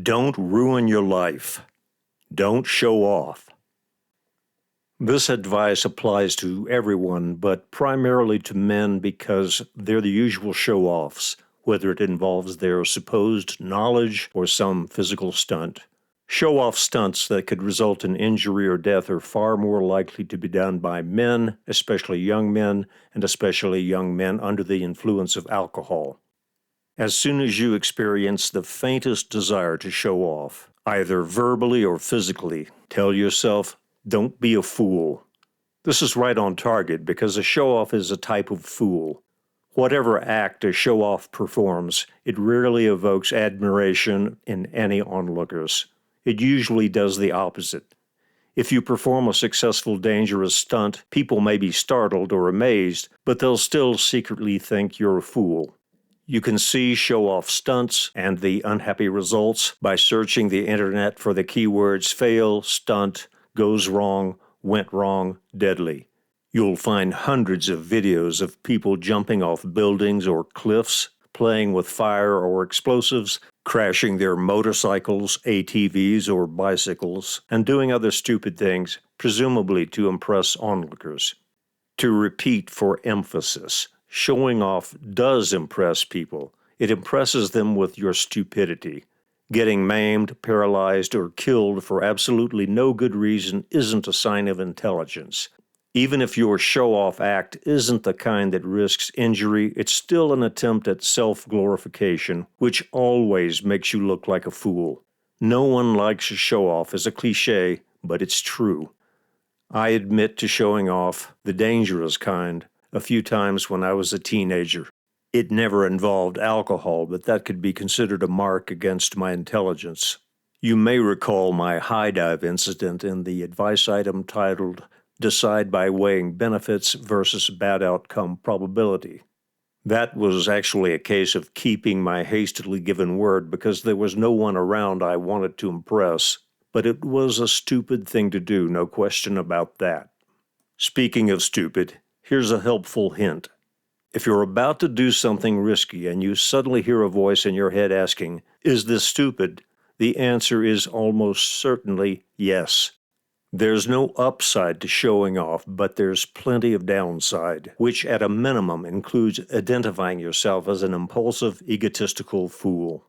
Don't ruin your life. Don't show off. This advice applies to everyone, but primarily to men because they're the usual show-offs, whether it involves their supposed knowledge or some physical stunt. Show-off stunts that could result in injury or death are far more likely to be done by men, especially young men, and especially young men under the influence of alcohol. As soon as you experience the faintest desire to show off, either verbally or physically, tell yourself, don't be a fool. This is right on target because a show-off is a type of fool. Whatever act a show-off performs, it rarely evokes admiration in any onlookers. It usually does the opposite. If you perform a successful, dangerous stunt, people may be startled or amazed, but they'll still secretly think you're a fool. You can see show-off stunts and the unhappy results by searching the internet for the keywords fail, stunt, goes wrong, went wrong, deadly. You'll find hundreds of videos of people jumping off buildings or cliffs, playing with fire or explosives, crashing their motorcycles, ATVs, or bicycles, and doing other stupid things, presumably to impress onlookers. To repeat for emphasis, showing off does impress people. It impresses them with your stupidity. Getting maimed, paralyzed, or killed for absolutely no good reason isn't a sign of intelligence. Even if your show-off act isn't the kind that risks injury, it's still an attempt at self-glorification, which always makes you look like a fool. No one likes a show-off as a cliché, but it's true. I admit to showing off, the dangerous kind, a few times when I was a teenager. It never involved alcohol, but that could be considered a mark against my intelligence. You may recall my high dive incident in the advice item titled, Decide by Weighing Benefits versus Bad Outcome Probability. That was actually a case of keeping my hastily given word because there was no one around I wanted to impress, but it was a stupid thing to do, no question about that. Speaking of stupid, here's a helpful hint. If you're about to do something risky and you suddenly hear a voice in your head asking, "Is this stupid?" the answer is almost certainly yes. There's no upside to showing off, but there's plenty of downside, which at a minimum includes identifying yourself as an impulsive, egotistical fool.